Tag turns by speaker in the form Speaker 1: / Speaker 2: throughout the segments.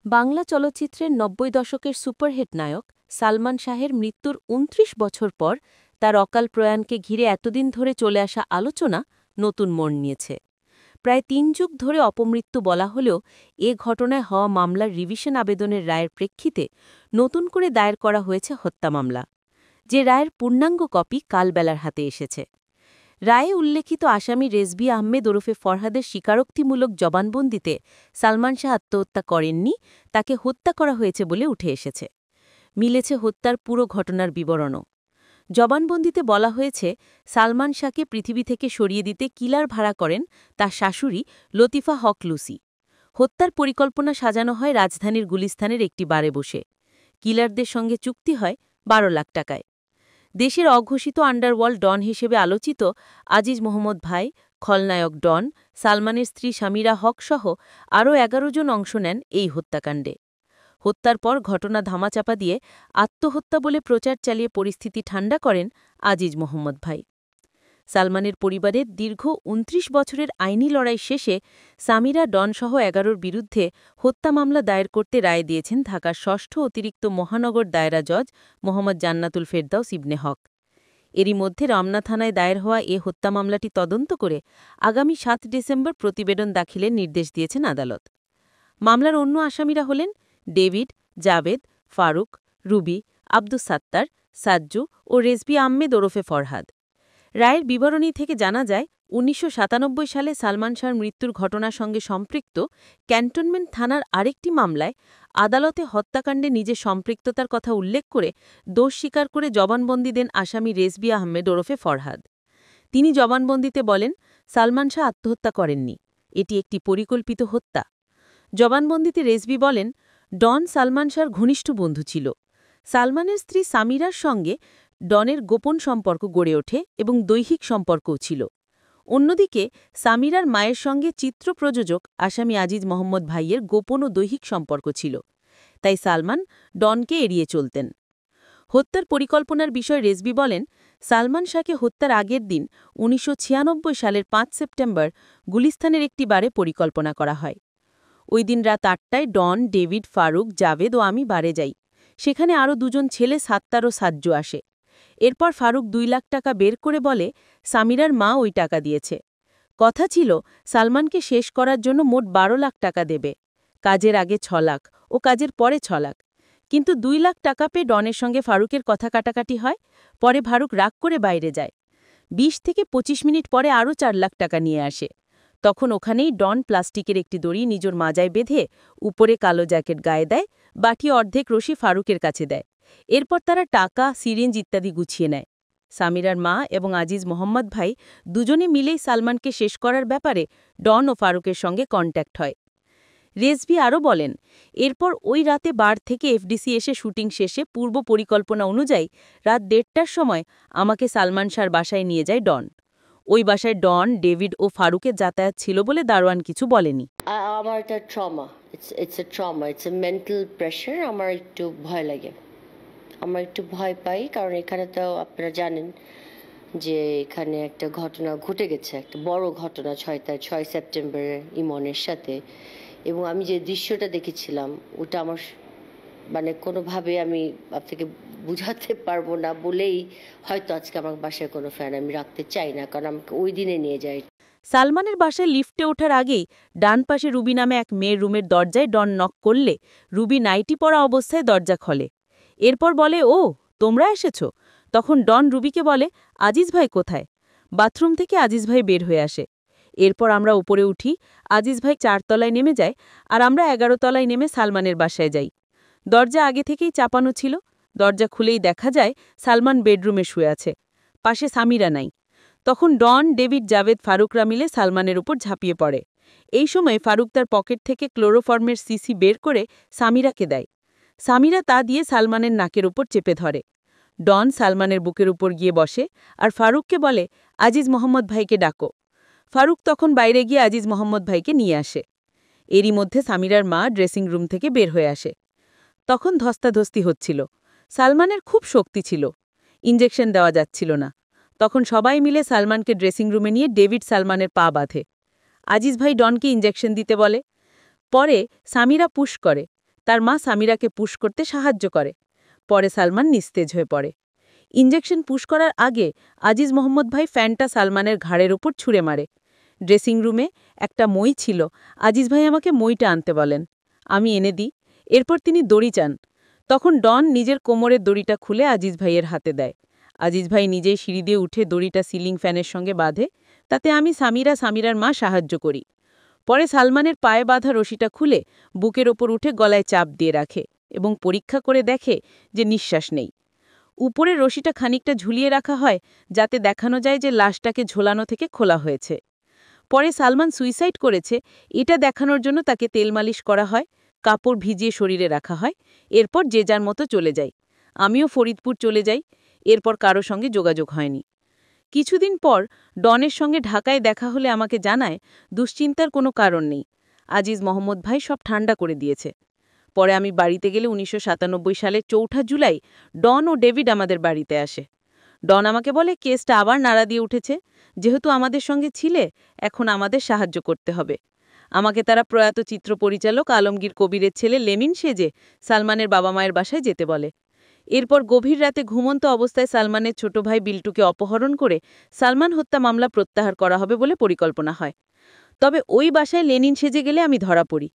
Speaker 1: বাংলা চলচ্চিত্রের ৯০ দশকের সুপারহিট নায়ক সালমান শাহের মৃত্যুর ২৯ বছর পর তার অকাল প্রয়াণকে ঘিরে এতদিন ধরে চলে আসা আলোচনা নতুন মোড় নিয়েছে। প্রায় ৩ যুগ ধরে অপমৃত্যু বলা হলেও এ ঘটনায় হওয়া মামলার রিভিশন আবেদনের রায়ের প্রেক্ষিতে নতুন করে দায়ের করা হয়েছে হত্যা মামলা, যে রায়ের পূর্ণাঙ্গ কপি কাল বেলার হাতে এসেছে। রায়ে উল্লেখিত আসামি রেজভী আহমেদ ওরফে ফরহাদের স্বীকারোক্তিমূলক জবানবন্দিতে সালমান শাহ আত্মহত্যা করেননি, তাকে হত্যা করা হয়েছে বলে উঠে এসেছে। মিলেছে হত্যার পুরো ঘটনার বিবরণও। জবানবন্দিতে বলা হয়েছে, সালমান শাহকে পৃথিবী থেকে সরিয়ে দিতে কিলার ভাড়া করেন তার শাশুড়ি লতিফা হক লুসি। হত্যার পরিকল্পনা সাজানো হয় রাজধানীর গুলিস্তানের একটি বারে বসে। কিলারদের সঙ্গে চুক্তি হয় ১২ লাখ টাকায়। দেশের অঘোষিত আন্ডারওয়ার্ল্ড ডন হিসেবে আলোচিত আজিজ মোহাম্মদ ভাই, খলনায়ক ডন, সালমানের স্ত্রী সামিরা হক সহ আরও ১১ জন অংশ নেন এই হত্যাকাণ্ডে। হত্যার পর ঘটনা ধামাচাপা দিয়ে আত্মহত্যা বলে প্রচার চালিয়ে পরিস্থিতি ঠান্ডা করেন আজিজ মোহাম্মদ ভাই। সালমানের পরিবারের দীর্ঘ ২৯ বছরের আইনি লড়াই শেষে সামিরা ডনসহ ১১র বিরুদ্ধে হত্যা মামলা দায়ের করতে রায় দিয়েছেন ঢাকার ষষ্ঠ অতিরিক্ত মহানগর দায়রা জজ মোহাম্মদ জান্নাতুল ফেরদাউস ইবনে হক। এরই মধ্যে রমনা থানায় দায়ের হওয়া এ হত্যা মামলাটি তদন্ত করে আগামী ৭ ডিসেম্বর প্রতিবেদন দাখিলের নির্দেশ দিয়েছেন আদালত। মামলার অন্য আসামিরা হলেন ডেভিড, জাভেদ, ফারুক, রুবি, আব্দুস সাত্তার, সাজ্জু ও রেজভী আহমেদ ওরফে ফরহাদ। রায়ের বিবরণী থেকে জানা যায়, ১৯৯৭ সালে সালমান শাহর মৃত্যুর ঘটনার সঙ্গে সম্পৃক্ত ক্যান্টনমেন্ট থানার আরেকটি মামলায় আদালতে হত্যাকাণ্ডে নিজের সম্পৃক্ততার কথা উল্লেখ করে দোষ স্বীকার করে জবানবন্দি দেন আসামি রেজভী আহমেদ ওরফে ফরহাদ। তিনি জবানবন্দিতে বলেন, সালমান শাহ আত্মহত্যা করেননি, এটি একটি পরিকল্পিত হত্যা। জবানবন্দিতে রেজভী বলেন, ডন সালমান শাহর ঘনিষ্ঠ বন্ধু ছিল। সালমানের স্ত্রী সামিরার সঙ্গে ডনের গোপন সম্পর্ক গড়ে ওঠে এবং দৈহিক সম্পর্কও ছিল। অন্যদিকে সামিরার মায়ের সঙ্গে চিত্র প্রযোজক আসামি আজিজ মোহাম্মদ ভাইয়ের গোপন ও দৈহিক সম্পর্ক ছিল, তাই সালমান ডনকে এড়িয়ে চলতেন। হত্যার পরিকল্পনার বিষয়ে রেজভী বলেন, সালমান শাহকে হত্যার আগের দিন ১৯৯৬ সালের ৫ সেপ্টেম্বর গুলিস্তানের একটি বারে পরিকল্পনা করা হয়। ওই দিন রাত ৮টায় ডন, ডেভিড, ফারুক, জাভেদ ও আমি বারে যাই। সেখানে আরও ২জন ছেলে সাত্তার ও সাজ্জু আসে। এরপর ফারুক ২ লাখ টাকা বের করে বলে, সামিরার মা ওই টাকা দিয়েছে। কথা ছিল সালমানকে শেষ করার জন্য মোট ১২ লাখ টাকা দেবে, কাজের আগে ৬ লাখ ও কাজের পরে ৬ লাখ। কিন্তু ২ লাখ টাকা পেয়ে ডনের সঙ্গে ফারুকের কথা কাটাকাটি হয়। পরে ফারুক রাগ করে বাইরে যায়। ২০ থেকে ২৫ মিনিট পরে আরও ৪ লাখ টাকা নিয়ে আসে। তখন ওখানেই ডন প্লাস্টিকের একটি দড়ি নিজের মাজায় বেঁধে উপরে কালো জ্যাকেট গায়ে দেয়, বাকি অর্ধেক রশি ফারুকের কাছে দেয়। এরপর তারা টাকা, সিরিঞ্জ ইত্যাদি গুছিয়ে নেয়। সামিরার মা এবং আজিজ মোহাম্মদ ভাই দুজনে মিলেই সালমানকে শেষ করার ব্যাপারে ডন ও ফারুকের সঙ্গে কন্ট্যাক্ট হয়। রেজভী আরও বলেন, এরপর ওই রাতে বার থেকে এফডিসি এসে শুটিং শেষে পূর্ব পরিকল্পনা অনুযায়ী রাত ১:৩০টার সময় আমাকে সালমান শাহর বাসায় নিয়ে যায় ডন। ওই বাসায় ডন, ডেভিড ও ফারুকের যাতায়াত ছিল বলে দারোয়ান কিছু বলেনি।
Speaker 2: আমার একটা trauma, it's a trauma, it's a mental pressure. আমার একটু ভয় লাগে, আমার একটু ভয় পাই, কারণ এখানে তো আপনারা জানেন যে এখানে একটা ঘটনা ঘটে গেছে, একটা বড় ঘটনা ৬ সেপ্টেম্বরে ইমনের সাথে। এবং আমি যে দৃশ্যটা দেখেছিলাম ওটা আমার মানে কোনোভাবে আমি আপনাকে বুঝাতে পারবো না বলেই হয়তো আজকে আমার বাসায় কোনো ফ্যান আমি রাখতে চাই না, কারণ আমাকে ওই দিনে নিয়ে যায়।
Speaker 1: সালমানের বাসায় লিফটে ওঠার আগেই ডান পাশে রুবি নামে এক মেয়ের রুমের দরজায় ডন নক করলে রুবি নাইটি পরা অবস্থায় দরজা খোলে। এরপর বলে, ও তোমরা এসেছ। তখন ডন রুবিকে বলে, আজিজ ভাই কোথায়? বাথরুম থেকে আজিজ ভাই বের হয়ে আসে। এরপর আমরা উপরে উঠি, আজিজ ভাই ৪ তলায় নেমে যায় আর আমরা ১১ তলায় নেমে সালমানের বাসায় যাই। দরজা আগে থেকেই চাপানো ছিল। দরজা খুলেই দেখা যায় সালমান বেডরুমে শুয়ে আছে, পাশে সামিরা নাই। তখন ডন, ডেভিড, জাভেদ, ফারুকরা মিলে সালমানের উপর ঝাঁপিয়ে পড়ে। এই সময় ফারুক তার পকেট থেকে ক্লোরোফর্মের সিসি বের করে সামিরাকে দেয়। সামিরা তা দিয়ে সালমানের নাকের উপর চেপে ধরে। ডন সালমানের বুকের উপর গিয়ে বসে আর ফারুককে বলে, আজিজ মোহাম্মদ ভাইকে ডাকো। ফারুক তখন বাইরে গিয়ে আজিজ মোহাম্মদ ভাইকে নিয়ে আসে। এরই মধ্যে সামিরার মা ড্রেসিং রুম থেকে বের হয়ে আসে। তখন ধস্তাধস্তি হচ্ছিল। সালমানের খুব শক্তি ছিল, ইঞ্জেকশন দেওয়া যাচ্ছিল না। তখন সবাই মিলে সালমানকে ড্রেসিং রুমে নিয়ে ডেভিড সালমানের পা বাঁধে। আজিজ ভাই ডনকে ইঞ্জেকশন দিতে বলে। পরে সামিরা পুশ করে, তার মা সামিরাকে পুশ করতে সাহায্য করে। পরে সালমান নিস্তেজ হয়ে পড়ে। ইঞ্জেকশন পুশ করার আগে আজিজ মোহাম্মদ ভাই ফ্যানটা সালমানের ঘাড়ের উপর ছুঁড়ে মারে। ড্রেসিং রুমে একটা মই ছিল, আজিজ ভাই আমাকে মইটা আনতে বলেন। আমি এনে দিই। এরপর তিনি দড়ি চান। তখন ডন নিজের কোমরের দড়িটা খুলে আজিজ ভাইয়ের হাতে দেয়। আজিজ ভাই নিজেই সিঁড়ি দিয়ে উঠে দড়িটা সিলিং ফ্যানের সঙ্গে বাঁধে। তাতে আমি সামিরার মা সাহায্য করি। পরে সালমানের পায়ে বাঁধা রশিটা খুলে বুকের ওপর উঠে গলায় চাপ দিয়ে রাখে এবং পরীক্ষা করে দেখে যে নিঃশ্বাস নেই। উপরের রশিটা খানিকটা ঝুলিয়ে রাখা হয় যাতে দেখানো যায় যে লাশটাকে ঝোলানো থেকে খোলা হয়েছে। পরে সালমান সুইসাইড করেছে এটা দেখানোর জন্য তাকে তেল মালিশ করা হয়, কাপড় ভিজিয়ে শরীরে রাখা হয়। এরপর যে যার মতো চলে যায়। আমিও ফরিদপুর চলে যাই। এরপর কারো সঙ্গে যোগাযোগ হয়নি। কিছুদিন পর ডনের সঙ্গে ঢাকায় দেখা হলে আমাকে জানায় দুশ্চিন্তার কোনো কারণ নেই, আজিজ মোহাম্মদ ভাই সব ঠান্ডা করে দিয়েছে। পরে আমি বাড়িতে গেলে ১৯৯৭ সালের ৪ জুলাই ডন ও ডেভিড আমাদের বাড়িতে আসে। ডন আমাকে বলে কেসটা আবার নাড়া দিয়ে উঠেছে, যেহেতু আমাদের সঙ্গে ছিলে এখন আমাদের সাহায্য করতে হবে। আমাকে তারা প্রয়াত চিত্র পরিচালক আলমগীর কবিরের ছেলে লেমিন সেজে সালমানের বাবা মায়ের বাসায় যেতে বলে। এরপর গভীর রাতে ঘুমন্ত অবস্থায় সালমানের ছোট ভাই বিল্টুকে অপহরণ করে সালমান হত্যা মামলা প্রত্যাহার করা হবে বলে পরিকল্পনা হয়। তবে ওই বাসায় লেনিন সেজে গেলে আমি ধরা পড়ি।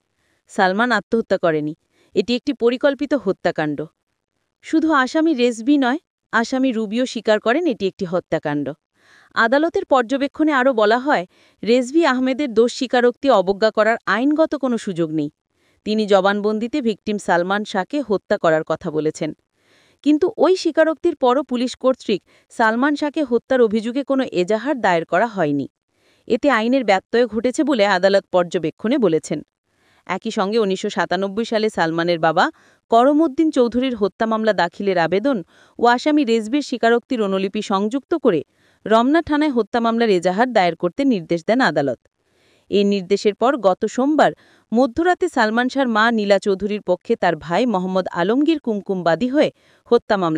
Speaker 1: সালমান আত্মহত্যা করেনি, এটি একটি পরিকল্পিত হত্যাকাণ্ড। শুধু আসামি রেজভি নয়, আসামি রুবিও স্বীকার করেন এটি একটি হত্যাকাণ্ড। আদালতের পর্যবেক্ষণে আরও বলা হয়, রেজভি আহমেদের দোষ স্বীকারোক্তি অবজ্ঞা করার আইনগত কোনো সুযোগ নেই। তিনি জবানবন্দিতে ভিকটিম সালমান শাহকে হত্যা করার কথা বলেছেন। কিন্তু ওই স্বীকারোক্তির পরও পুলিশ কর্তৃক সালমান শাহকে হত্যার অভিযোগে কোনো এজাহার দায়ের করা হয়নি। এতে আইনের ব্যত্যয় ঘটেছে বলে আদালত পর্যবেক্ষণে বলেছেন। একই সঙ্গে ১৯৯৭ সালে সালমানের বাবা করমউদ্দিন চৌধুরীর হত্যা মামলা দাখিলের আবেদন ও আসামি রেজভির স্বীকারোক্তির অনুলিপি সংযুক্ত করে রমনা থানায় হত্যা মামলার এজাহার দায়ের করতে নির্দেশ দেন আদালত। এই নির্দেশের পর গত সোমবার মধ্যরাতে সালমান শাহর মা নীলা চৌধুরীর পক্ষে তার ভাই মোহাম্মদ আলমগীর কুমকুম বাদী হয়ে হত্যা মামলা